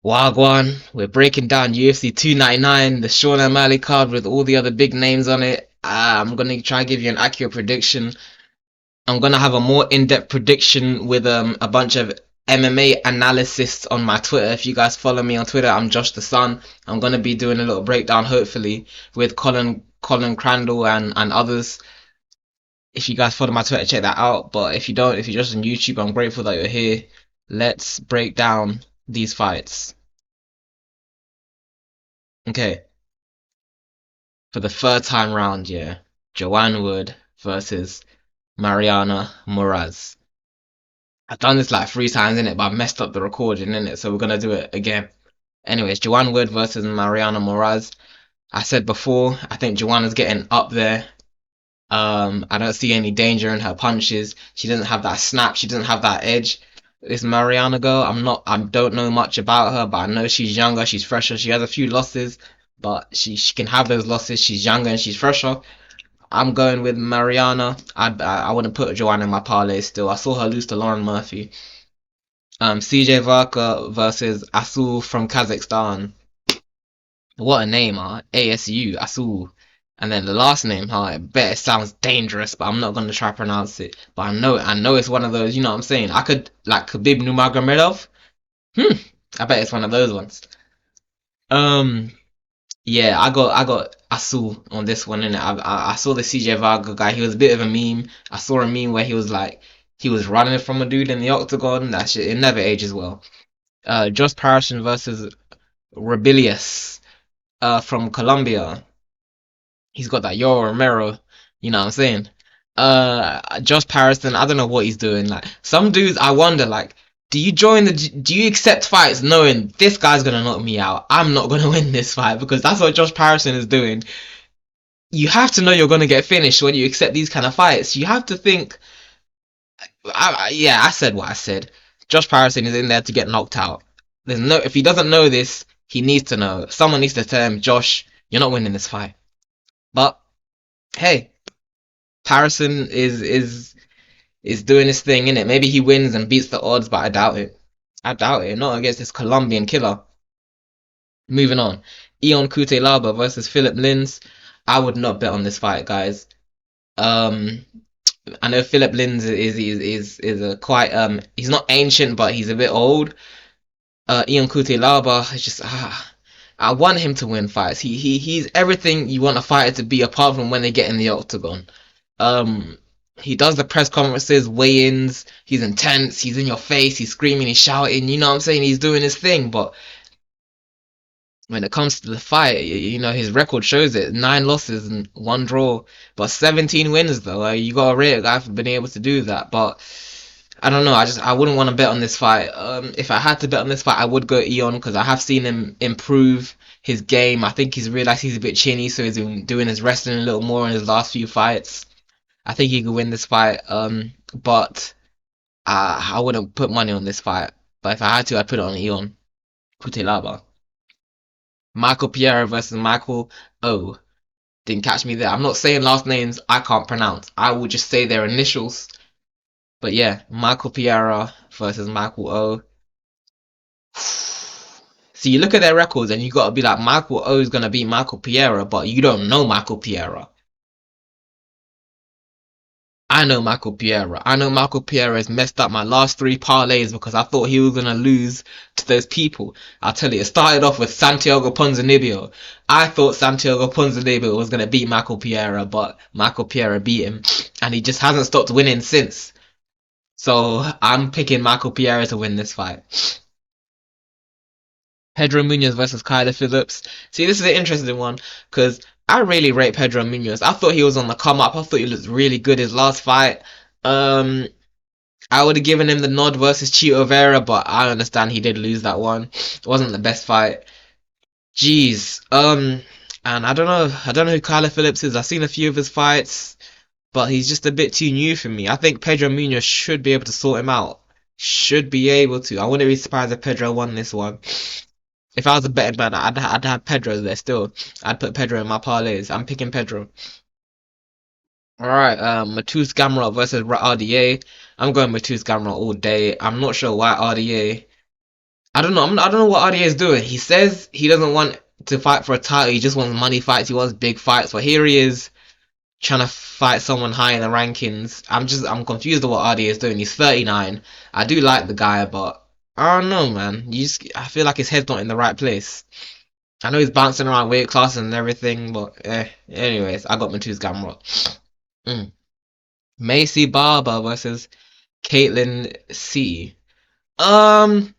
Wagwan, we're breaking down UFC 299, the Sean O'Malley card with all the other big names on it. I'm gonna try and give you an accurate prediction. I'm gonna have a more in-depth prediction with a bunch of MMA analysis on my Twitter. If you guys follow me on Twitter, I'm Josh the Sun. I'm gonna be doing a little breakdown, hopefully, with Colin Crandall and others. If you guys follow my Twitter, check that out. But if you don't, if you're just on YouTube, I'm grateful that you're here. Let's break down these fights. Okay. For the third time round, yeah, Joanne Wood versus Mariana Moraz. I've done this like 3 times in it, but I messed up the recording in it, so we're gonna do it again. Anyways, Joanne Wood versus Mariana Moraz. I said before, I think Joanna's getting up there. I don't see any danger in her punches. She doesn't have that snap. She doesn't have that edge. This Mariana girl, I don't know much about her, but I know she's younger, she's fresher. She has a few losses, but she can have those losses. She's younger and she's fresher. I'm going with Mariana. I wouldn't put Joanna in my parlay still. I saw her lose to Lauren Murphy. CJ Varka versus Asul from Kazakhstan. What a name, huh? ASU, Asul. And then the last name, huh? I bet it sounds dangerous, but I'm not gonna try to pronounce it. But I know it's one of those, you know what I'm saying? I could, like Khabib Nurmagomedov. Hmm, I bet it's one of those ones. Um, Yeah, I got Asul on this one, and I saw the CJ Varga guy. He was a bit of a meme. I saw a meme where he was like he was running from a dude in the octagon. That shit it never ages well. Josh Parison versus Rebellious from Colombia. He's got that Yoel Romero. You know what I'm saying? Josh Parison. I don't know what he's doing. Like some dudes, I wonder like. Do you accept fights knowing this guy's gonna knock me out? I'm not gonna win this fight because that's what Josh Parison is doing. You have to know you're gonna get finished when you accept these kind of fights. You have to think. Yeah, I said what I said. Josh Parison is in there to get knocked out. There's no. If he doesn't know this, he needs to know. Someone needs to tell him, Josh, you're not winning this fight. But hey, Parison is doing his thing in it. Maybe he wins and beats the odds, but I doubt it. I doubt it. Not against this Colombian killer. Moving on, Ion Cutelaba versus Philip Lins. I would not bet on this fight, guys. Um, I know Philip Lins is a quite he's not ancient, but he's a bit old. Ion Cutelaba is just I want him to win fights. He's everything you want a fighter to be, apart from when they get in the octagon. Um, he does the press conferences, weigh-ins. He's intense. He's in your face. He's screaming. He's shouting. You know what I'm saying? He's doing his thing, but when it comes to the fight, you know, his record shows it. 9 losses and 1 draw, but 17 wins though. You gotta rate a guy for being able to do that. But I don't know. I wouldn't want to bet on this fight. If I had to bet on this fight, I would go Eon because I have seen him improve his game. I think he's realized he's a bit chinny, so he's been doing his wrestling a little more in his last few fights. I think he could win this fight. But I wouldn't put money on this fight. But if I had to, I'd put it on Eon Kutelaba. Michael Piera versus Michael O. Didn't catch me there. I'm not saying last names I can't pronounce. I will just say their initials. But yeah, Michael Piera versus Michael O. So you look at their records and you gotta be like, Michael O is gonna beat Michael Piera, but you don't know Michael Piera. I know Michael Piera. I know Michael Piera has messed up my last 3 parlays because I thought he was gonna lose to those people. I'll tell you, it started off with Santiago Ponzinibbio. I thought Santiago Ponzinibbio was gonna beat Michael Piera, but Michael Piera beat him, and he just hasn't stopped winning since. So I'm picking Michael Piera to win this fight. Pedro Munoz versus Kyler Phillips. See, this is an interesting one because I really rate Pedro Munoz. I thought he was on the come up. I thought he looked really good his last fight. Um, I would have given him the nod versus Chito Vera, but I understand he did lose that one. It wasn't the best fight. Jeez. And I don't know. I don't know who Kyler Phillips is. I've seen a few of his fights, but he's just a bit too new for me. I think Pedro Munoz should be able to sort him out. Should be able to. I wouldn't be surprised if Pedro won this one. If I was a betting man, I'd have Pedro there still. I'd put Pedro in my parlays. I'm picking Pedro. Alright, Matus Gamrot versus RDA. I'm going Matus Gamrot all day. I'm not sure why RDA I don't know. I don't know what RDA is doing. He says he doesn't want to fight for a title. He just wants money fights. He wants big fights. But here he is trying to fight someone high in the rankings. I'm confused at what RDA is doing. He's 39. I do like the guy, but I don't know, man. I feel like his head's not in the right place. I know he's bouncing around weight classes and everything, but anyways, I got Matu's Gamrot. Mm. Macy Barber versus Caitlin C. Um,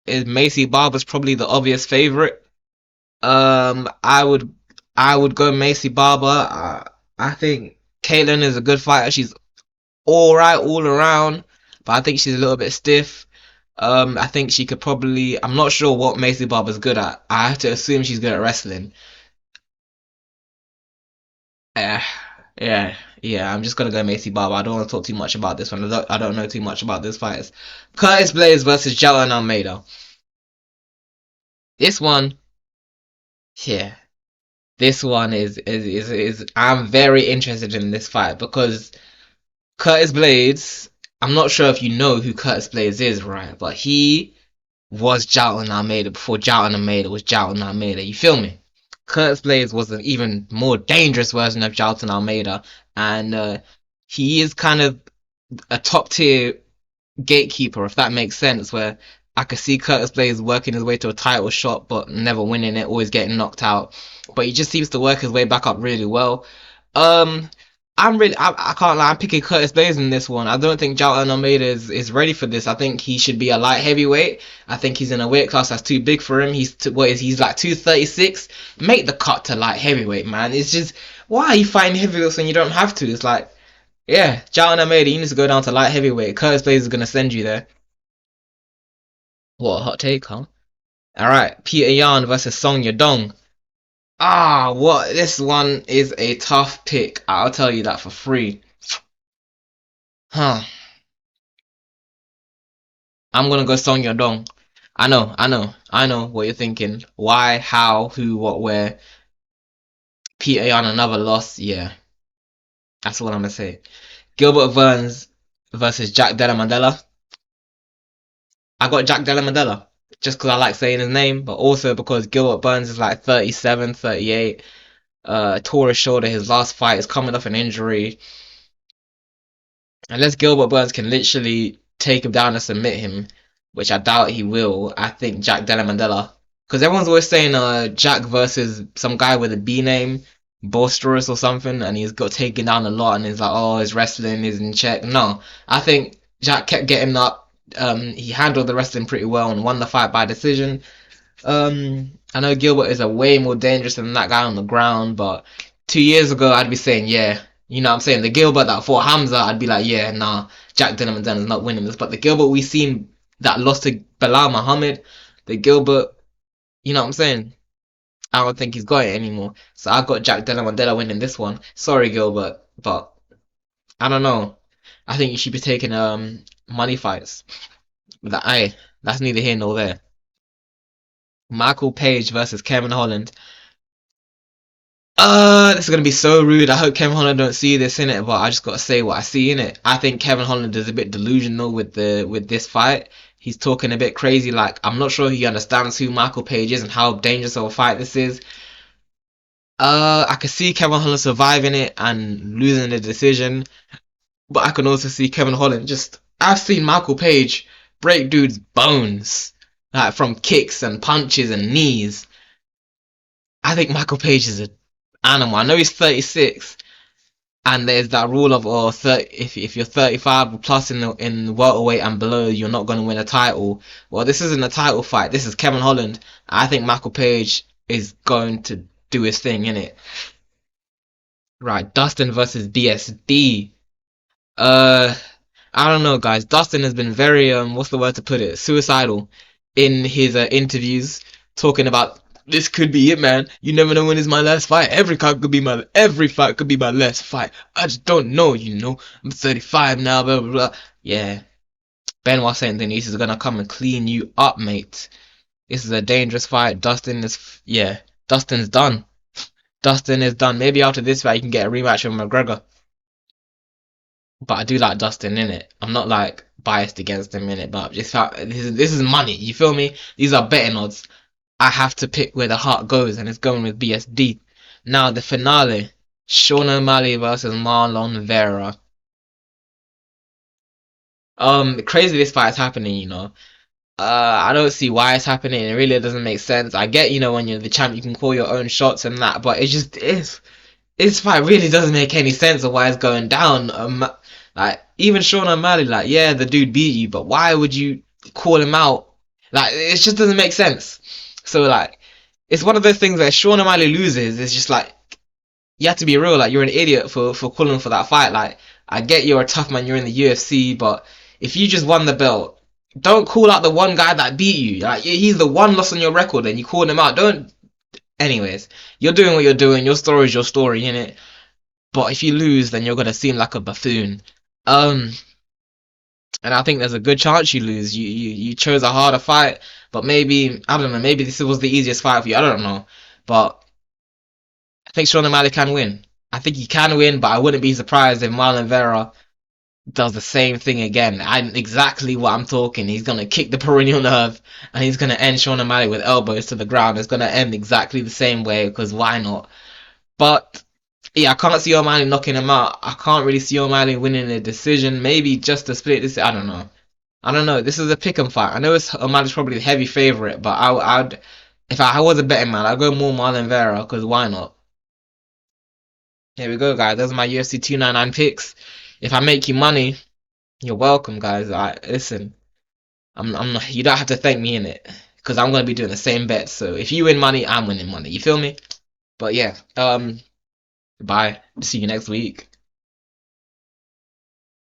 is Macy Barber's probably the obvious favorite. Um, I would I would go Macy Barber. I think Caitlyn is a good fighter. She's all right all around, but I think she's a little bit stiff. I think she could probably. I'm not sure what Macy Barber's good at. I have to assume she's good at wrestling. Uh, yeah, yeah. I'm just gonna go Macy Barber. I don't want to talk too much about this one. I don't know too much about this fighters. Curtis Blades versus Jalan Almeida. This one, yeah. This one is I'm very interested in this fight because Curtis Blades, I'm not sure if you know who Curtis Blades is, right? But he was Jailton Almeida before Jailton Almeida was Jailton Almeida. You feel me? Curtis Blades was an even more dangerous version of Jailton Almeida, and he is kind of a top tier gatekeeper, if that makes sense, where I could see Curtis Blades working his way to a title shot, but never winning it, always getting knocked out. But he just seems to work his way back up really well. Um, I can't lie, I'm picking Curtis Blades in this one. I don't think Jailton Almeida is ready for this. I think he should be a light heavyweight. I think he's in a weight class that's too big for him. He's like 236. Make the cut to light heavyweight, man. It's just, why are you fighting heavyweights when you don't have to? It's like, yeah, Jailton Almeida, you need to go down to light heavyweight. Curtis Blades is gonna send you there. What a hot take, huh? Alright, Peter Yan versus Song Yadong. Ah, what? This one is a tough pick. I'll tell you that for free. Huh. I'm gonna go Song Yadong. I know what you're thinking. Why, how, who, what, where. Peter Yan, another loss. Yeah, that's what I'm gonna say. Gilbert Burns versus Jack Della Mandela. I got Jack Della Mandela just because I like saying his name, but also because Gilbert Burns is like 37, 38. Tore his shoulder. His last fight is coming off an injury. Unless Gilbert Burns can literally take him down and submit him, which I doubt he will, I think Jack Della Mandela. Because everyone's always saying Jack versus some guy with a B name, Boisterous or something, and he's got taken down a lot, and he's like, oh, his wrestling is in check. No, I think Jack kept getting up. He handled the wrestling pretty well and won the fight by decision. I know Gilbert is a way more dangerous than that guy on the ground, but 2 years ago I'd be saying, yeah, you know what I'm saying? The Gilbert that fought Hamza, I'd be like, yeah, nah, Jack Dillon is not winning this. But the Gilbert we seen that lost to Bilal Muhammad, the Gilbert, you know what I'm saying? I don't think he's got it anymore. So I got Jack Della Mandela winning this one. Sorry, Gilbert, but I don't know. I think you should be taking money fights. That's neither here nor there. Michael Page versus Kevin Holland. This is gonna be so rude. I hope Kevin Holland don't see this in it, but I just gotta say what I see in it. I think Kevin Holland is a bit delusional with this fight. He's talking a bit crazy. Like, I'm not sure he understands who Michael Page is and how dangerous of a fight this is. I could see Kevin Holland surviving it and losing the decision, but I can also see Kevin Holland just. I've seen Michael Page break dudes' bones, like from kicks and punches and knees. I think Michael Page is an animal. I know he's 36, and there's that rule of 30, if you're 35 plus in welterweight and below, you're not going to win a title. Well, this isn't a title fight. This is Kevin Holland. I think Michael Page is going to do his thing in it. Right, Dustin versus BSD. Uh, I don't know, guys. Dustin has been very what's the word to put it? Suicidal in his interviews, talking about this could be it, man. You never know when it's my last fight. Every fight could be my last fight. I just don't know, you know. I'm 35 now, blah blah blah. Yeah, Benoit Saint Denis is gonna come and clean you up, mate. This is a dangerous fight. Dustin's done. Dustin is done. Maybe after this fight, you can get a rematch with McGregor. But I do like Dustin in it. I'm not like biased against him in it, but just this is money. You feel me? These are betting odds. I have to pick where the heart goes, and it's going with BSD. Now the finale: Sean O'Malley versus Marlon Vera. Crazy this fight is happening. I don't see why it's happening. It really doesn't make sense. I get, when you're the champ, you can call your own shots and that, but it just is. This fight really doesn't make any sense of why it's going down. Like even Sean O'Malley, like yeah, the dude beat you, but why would you call him out? Like it just doesn't make sense. So like, it's one of those things where Sean O'Malley loses. It's just like you have to be real. Like you're an idiot for calling for that fight. Like I get you're a tough man. You're in the UFC, but if you just won the belt, don't call out the one guy that beat you. Like he's the one loss on your record, and you called him out. Don't. Anyways, you're doing what you're doing. Your story is your story, innit? But if you lose, then you're gonna seem like a buffoon. Um, and I think there's a good chance you lose. You chose a harder fight, but maybe I don't know. Maybe this was the easiest fight for you. I don't know, but I think Sean O'Malley can win. I think he can win, but I wouldn't be surprised if Marlon Vera does the same thing again. And exactly what I'm talking. He's gonna kick the perennial nerve, and he's gonna end Sean O'Malley with elbows to the ground. It's gonna end exactly the same way because why not? But yeah, I can't see O'Malley knocking him out. I can't really see O'Malley winning a decision. Maybe just to split this. I don't know. I don't know. This is a pick'em fight. I know O'Malley's probably the heavy favorite, but I'd if I was a betting man, I'd go more Marlon Vera because why not? Here we go, guys. Those are my UFC 299 picks. If I make you money, you're welcome, guys. Listen. I'm not. You don't have to thank me in it because I'm gonna be doing the same bet. So if you win money, I'm winning money. You feel me? But yeah. Bye. See you next week.